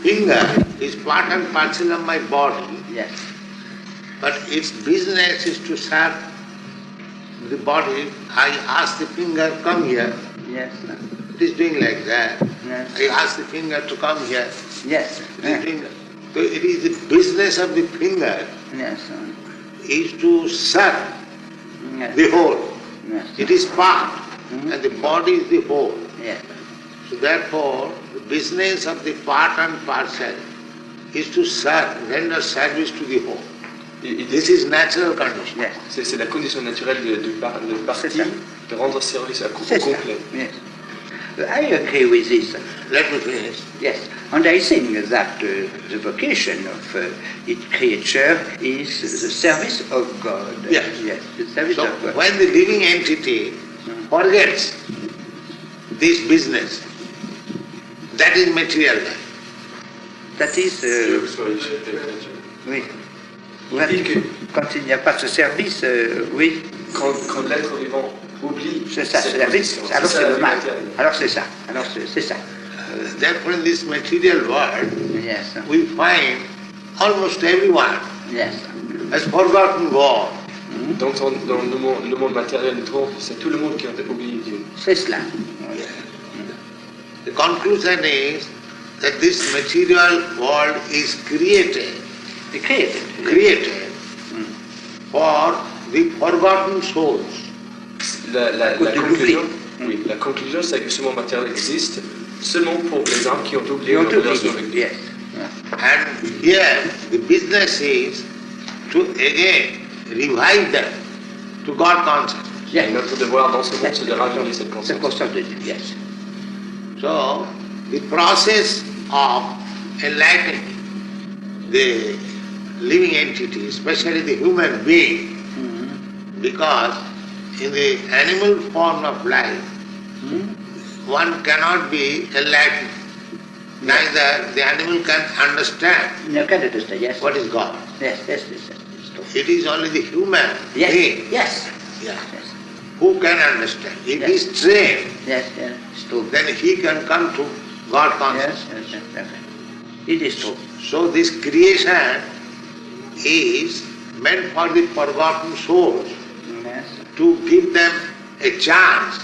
Finger is part and parcel of my body. Yes. But its business is to serve the body. I ask the finger, come here. Yes. It is doing like that. Yes. I ask the finger to come here. Yes. It is doing that. So it is the business of the finger Yes. is to serve Yes. the whole. Yes. It is part and the body is the whole. Yes. So therefore, the business of the part and parcel is to serve, render service to the whole. This is natural condition. Yes. C'est la condition naturelle de partie, de rendre service au complet. Yes. I agree with this. Let me finish. Yes. And I think that the vocation of its creature is the service of God. Yes. Yes. The service So of God. when the living entity forgets this business, that is material life. That is. Oui. Quand il n'y a pas ce service, oui. Quand l'être vivant oublie. C'est ça, c'est alors c'est le mal. Alors c'est ça. Alors c'est ça. Therefore, in this material world, Yes. we find almost everyone Yes. has forgotten God. Donc dans le monde matériel, c'est tout le monde qui a oublié Dieu. C'est cela. The conclusion is that this material world is created for the forgotten souls. La conclusion, c'est que ce monde matériel existe seulement pour les âmes qui ont oublié leur relation avec Dieu. Yes. And here the business is to again revive them to God consciousness. Yes. Et notre devoir dans ce monde, c'est de raviver cette C'est conscience. conscience de Dieu. Yes. So the process of enlightening the living entity, especially the human being, because in the animal form of life, one cannot be enlightened. Neither the animal can understand No can understand. Yes. what is God. Yes. Yes. It is only the human Yes. being Yes. yeah, Yes. who can understand. If he Yes. is trained, Yes. Yes. It's true. then he can come to God Yes. consciousness. Yes. It is true. So this creation is meant for the forgotten souls Yes. to give them a chance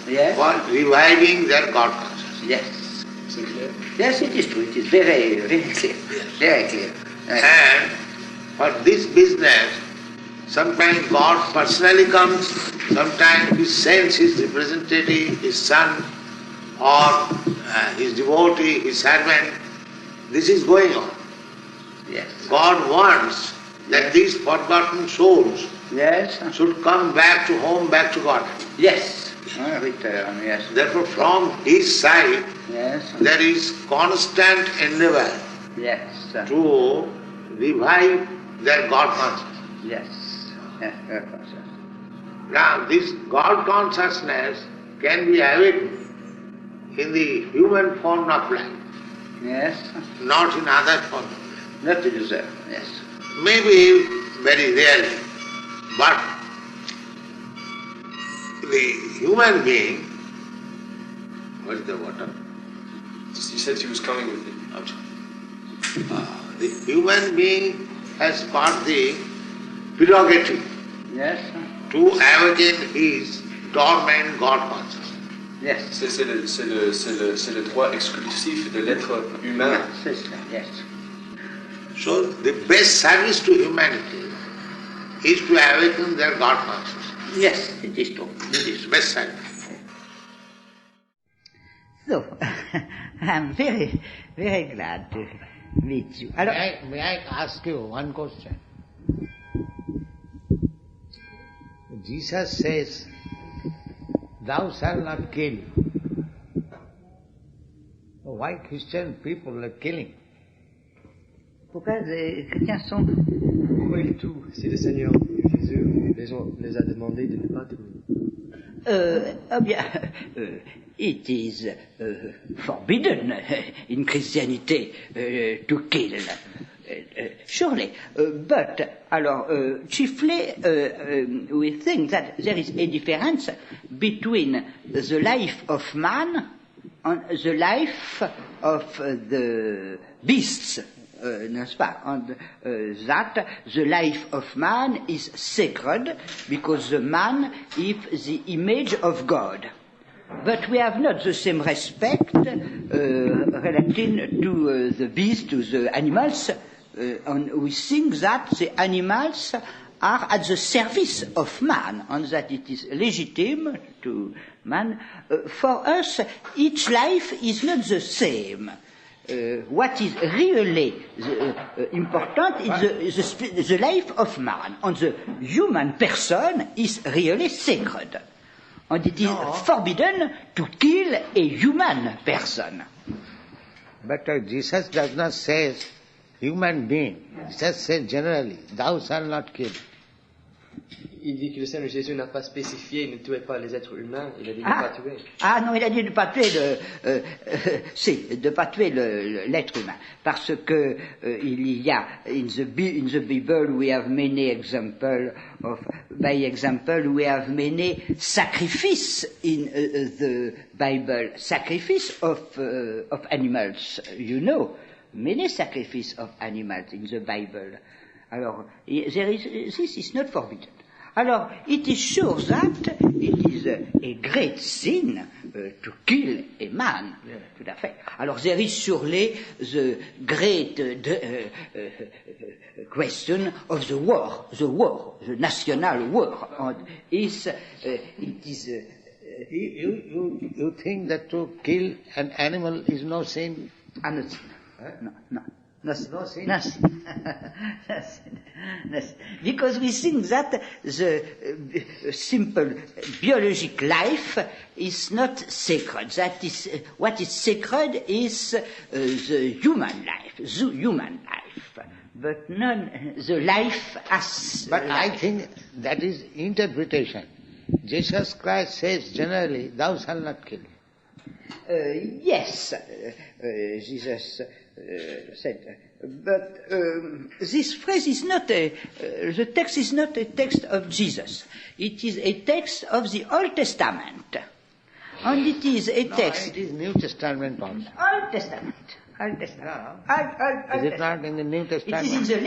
Yes. for reviving their God consciousness. Yes. C'est clair. Yes, it is true. It is very, very clear. Very clear. And for this business, sometimes God personally comes, sometimes He sends His representative, His son, or His devotee, His servant. This is going on. Yes. God wants that these forgotten souls Yes. should come back to home, back to God. Yes. Return. Yes. Therefore, from His side, Yes. there is constant endeavor Yes. to revive their God consciousness. Yes. Yes. Very conscious. Now, this God consciousness can be awakened in the human form of life, Yes. not in other forms. Not to deserve. Yes. Maybe very rarely, but the human being, what is the water? You said she was coming with you. The human being has got the prerogative Yes. to awaken his dormant God consciousness. Yes. C'est le droit exclusif de l'être humain. Yes. Yes. So the best service to humanity is to awaken their God consciousness. Yes, it is true. It is best service. So, I'm very, very glad to meet you. May I ask you one question? Jesus says, "Thou shalt not kill." Why Christian people are killing? Pourquoi les chrétiens sont... Pourquoi ils tuent si le Seigneur Jésus les a demandé de ne pas tuer? Oh bien, it is forbidden in Christianity to kill. Surely, but alors chiefly we think that there is a difference between the life of man and the life of the beasts, n'est-ce pas? And that the life of man is sacred because the man is the image of God. But we have not the same respect relating to the beasts, to the animals, and we think that the animals are at the service of man, and that it is legitimate to man. For us, each life is not the same. What is really important is the life of man, and the human person is really sacred. And it is forbidden to kill a human person. But Jesus does not say human being. He just says generally, thou shalt not kill. Il dit que le Seigneur Jésus n'a pas spécifié, ne tuez pas les êtres humains, il a dit de ne pas tuer. Ah non, il a dit de ne pas tuer de pas tuer l'être humain. Parce que il y a, in the Bible we have many examples of, by example we have many sacrifice in the Bible, sacrifice of animals, you know, many sacrifice of animals in the Bible. Alors, this is not forbidden. Alors, it is sure that it is a great sin to kill a man. Yeah. Tout à fait. Alors, there is surely the great question of the war, the national war. And it is. You think that to kill an animal is no sin? No. Nothing. No sin? Nothing. Because we think that the simple biologic life is not sacred. That is, what is sacred is the human life. But not the life as But life. I think that is interpretation. Jesus Christ says generally, thou shalt not kill. Yes, Jesus said, but this phrase is not the text is not a text of Jesus. It is a text of the Old Testament. And it is a text... it is New Testament also. Old Testament. Old Testament. No. Is it not in the New Testament? It is in the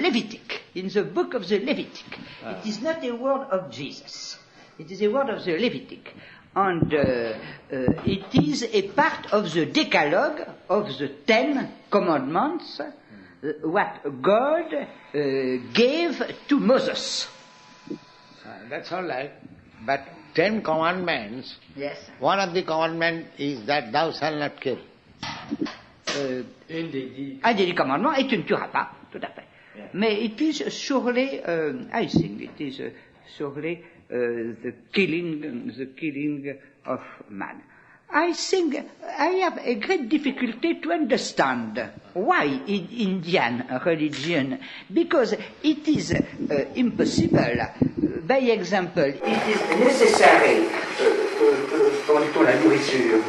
Levitic, in the book of the Levitic. It is not a word of Jesus. It is a word of the Levitic. And it is a part of the Decalogue of the 10 Commandments, what God gave to Moses. That's all right. But 10 commandments, yes. One of the commandments is that thou shalt not kill. Un des 10 commandements est tu ne tueras pas, tout à fait. Yeah. Mais it is surely, I think it is surely the killing of man. I think I have a great difficulty to understand why in Indian religion, because it is impossible. By example, it is necessary comment dit-on la nourriture?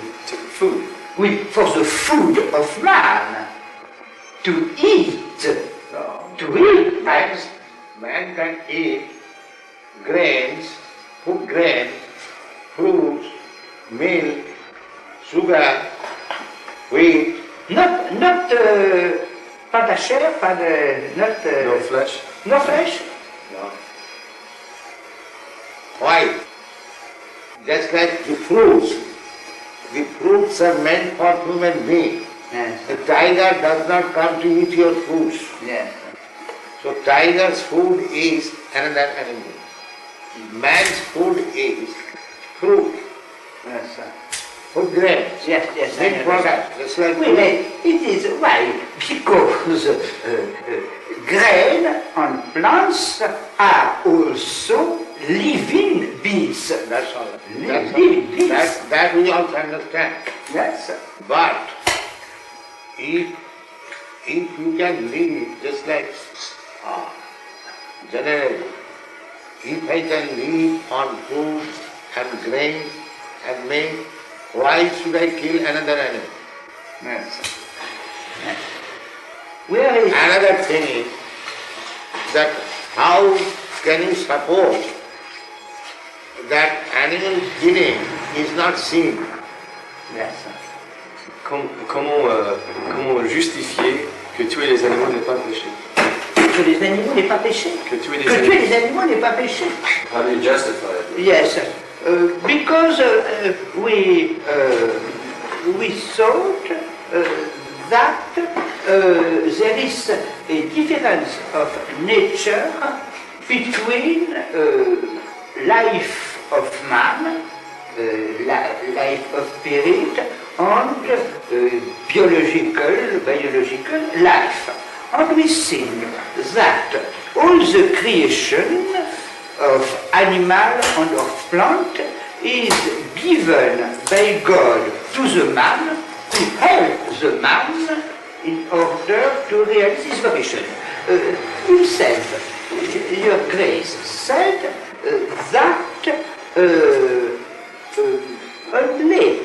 Food. Oui, for the food of man to eat. Man can eat grains, food grains, fruits, milk, sugar, wheat. Not pas de chair, pas de No flesh. No flesh. No. Why? Just like the fruits are meant for human beings. Yes. The tiger does not come to eat your fruits. Yes. So tiger's food is another animal. Man's food is fruit. Yes, sir. Food grains. Yes. Milk products. Just like Oui, mais it is why? Because grain and plants are also living beings. That's all. Living beings. That we also understand. Yes, sir. But if you can live just like generally, if I can live on food and grains and milk, why should I kill another animal? Yes, sir. Yes. Where is Another thing is that how can you suppose that animal killing is not sin? Yes, sir. comment justifier que tuer les animaux n'est pas péché? Que les animaux n'est pas péché. Que tuer les animaux n'est pas péché. How do you justify it? Yes, because we thought that there is a difference of nature between life of man, life of spirit, and biological life. And we think that all the creation of animal and of plant is given by God to the man to help the man in order to realize his vocation. Himself, Your Grace said that only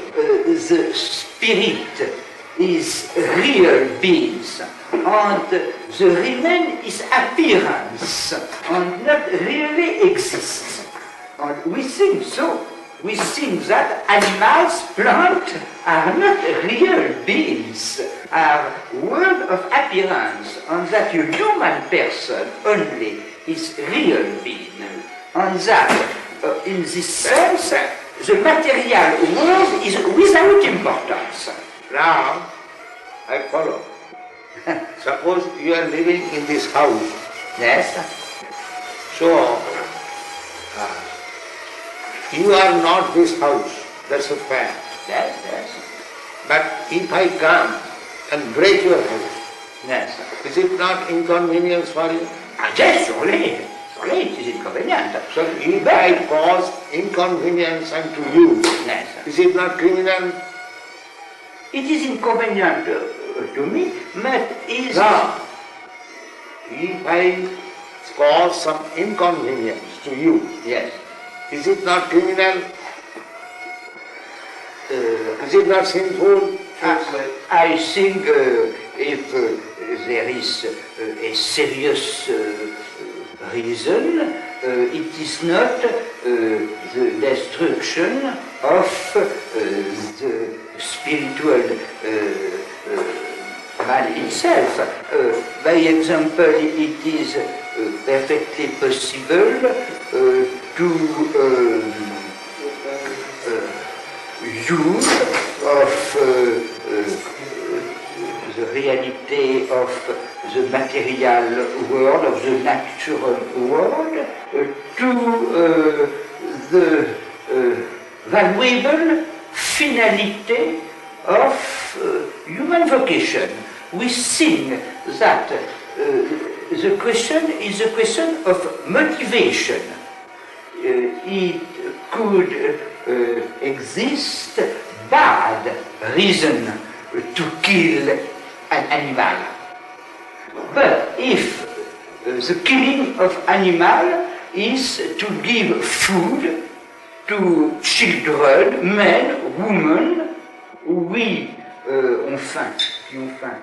the spirit is real beings, and the remain is appearance, and not really exists. And we think so. We think that animals, plants, are not real beings, are world of appearance, and that a human person only is real being. And that, in this sense, the material world is without importance. Now, I follow. Suppose you are living in this house. Yes. So, you are not this house. That's a fact. Yes, yes. But if I come and break your house, Yes. is it not inconvenience for you? Yes, surely. Surely it is inconvenient. So if I cause inconvenience unto you, Yes. is it not criminal? It is inconvenient to me, but is... No. If I cause some inconvenience to you, Yes. is it not criminal? Is it not sinful? I think if there is a serious reason, it is not the destruction of the spiritual man itself. By example, it is perfectly possible to use of the reality of the material world, of the natural world, to the valuable finality of human vocation. We think that the question is a question of motivation. It could exist bad reason to kill an animal. But if the killing of animal is to give food to children, men, women, oui, ont faim, qui ont faim.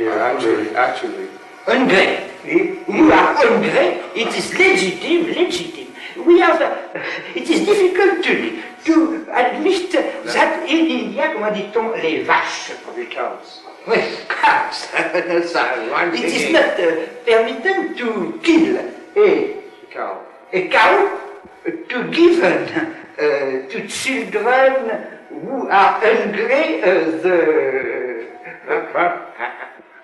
Actually. Hungry. You are hungry, it is legitimate. We have, it is difficult to admit that il y a, comment dit-on, les vaches. The cows. Oui, cows. It is not permitted to kill a cow to give to children who are hungry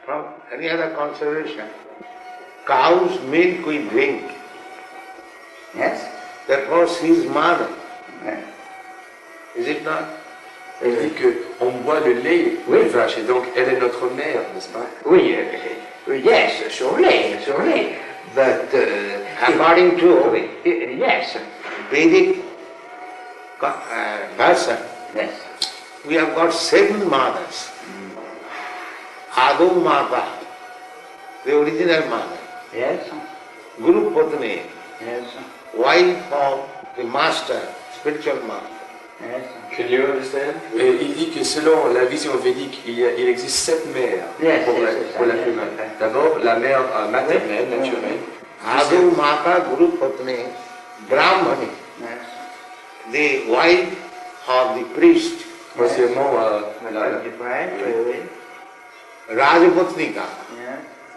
From any other consideration, cow's milk we drink. Yes? That was his mother. Yes. Is it not? Elle dit qu'on boit le lait des vaches, et donc elle est notre mère, n'est-ce pas? Oui, yes, surely. But According to yes, Vedic version, yes. we have got 7 mothers. Adu Mata, the original mother. Yes. Guru Patni, Yes. wife of the master, spiritual master. Yes. Can you understand? Et il dit que selon la vision védique, il existe 7 mères pour l'être humain. D'abord, la mère maternelle, naturelle. Adu Mata, Guru Patni, Brahmani, Yes. the wife of the priest, Troisièmement, Rajaputnika,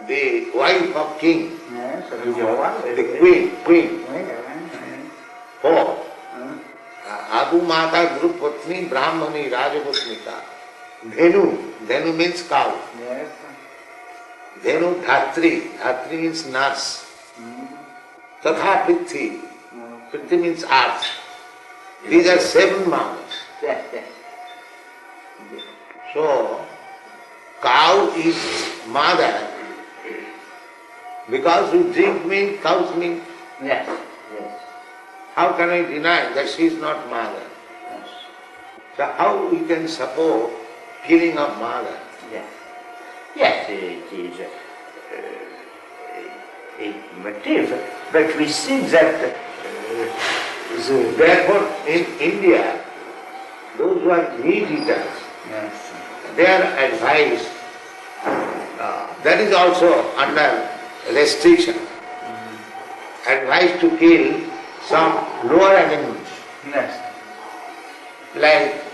the wife of king, the queen. 4. Adu Mata Guru Patni Brahmani Rajaputnika. Dhenu means cow. Dhenu Dhatri means nurse. Tatha Prithvi means earth. These are 7 mothers. So, cow is mother because we drink milk, cow's milk. Yes. How can I deny that she is not mother? Yes. So how we can support killing of mother? Yes, it is a motive, but we see that Therefore, in India, those who are meat eaters, they are advised, that is also under restriction, advised to kill some lower animals, like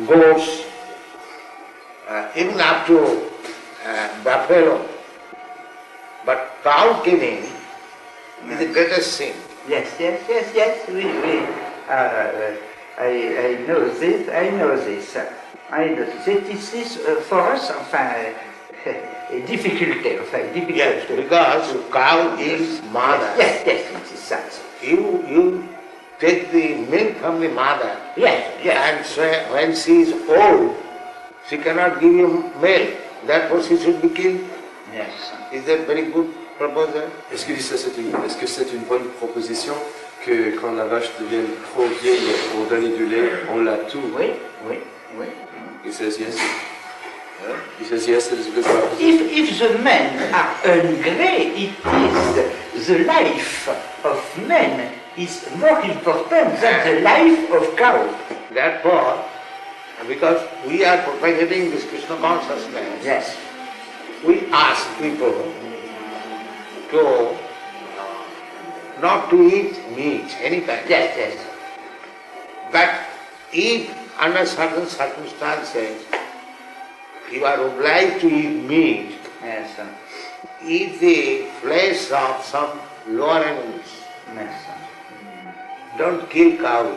goats, even up to buffalo. But cow killing is the greatest sin. Yes. I know this. I know this. This is for us, a difficulty. Yes, because cow is mother. Yes, it is such. You take the milk from the mother. Yes. And so when she is old, she cannot give you milk. Therefore, she should be killed. Yes. Is that very good proposal? Est-ce que c'est une bonne proposition que quand la vache devient trop vieille pour donner du lait, on la tue? Oui. He says yes. He says yes, it is a good proposition. If the men are hungry, it is the life of men is more important than the life of cow. Therefore, because we are propagating this Krishna consciousness, Yes. we ask people to not to eat meat, any kind. Yes. But if under certain circumstances you are obliged to eat meat, Yes. eat the flesh of some lower animals. Yes. Don't kill cows.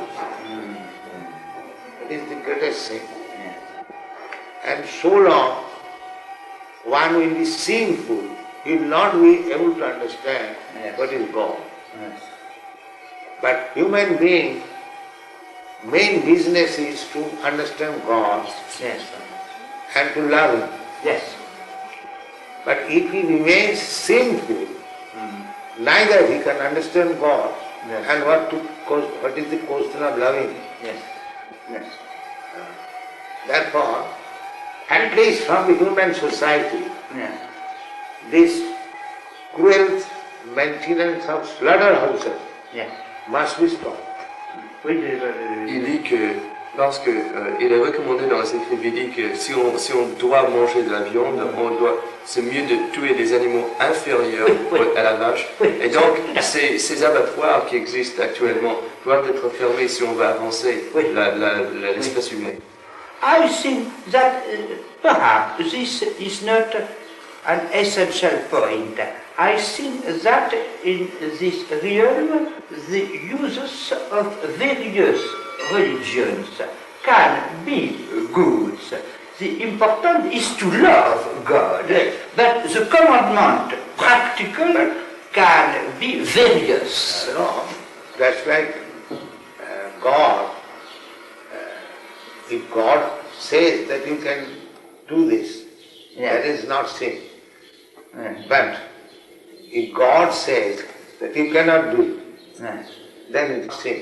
It is the greatest sin. Yes. And so long one will be sinful, he will not be able to understand what is God. Yes. But human being, main business is to understand God Yes. and to love Him. Yes. But if he remains sinful, neither he can understand God and what is the question of loving Him. Yes. Therefore, at least from the human society, Yes. this cruel maintenance of slaughterhouses Yes. must be stopped. Il dit que parce que il est recommandé dans les écrits védiques que si on doit manger de la viande, c'est mieux de tuer des animaux inférieurs à la vache. Et donc ces abattoirs qui existent actuellement doivent être fermés si on veut avancer l'espèce humaine. I think that perhaps this is not an essential point. I think that in this realm the uses of various religions can be good. The important is to love God, but the commandment practical can be various. No, that's like God. If God says that you can do this, that is not sin. But if God says that you cannot do it, then it is sin.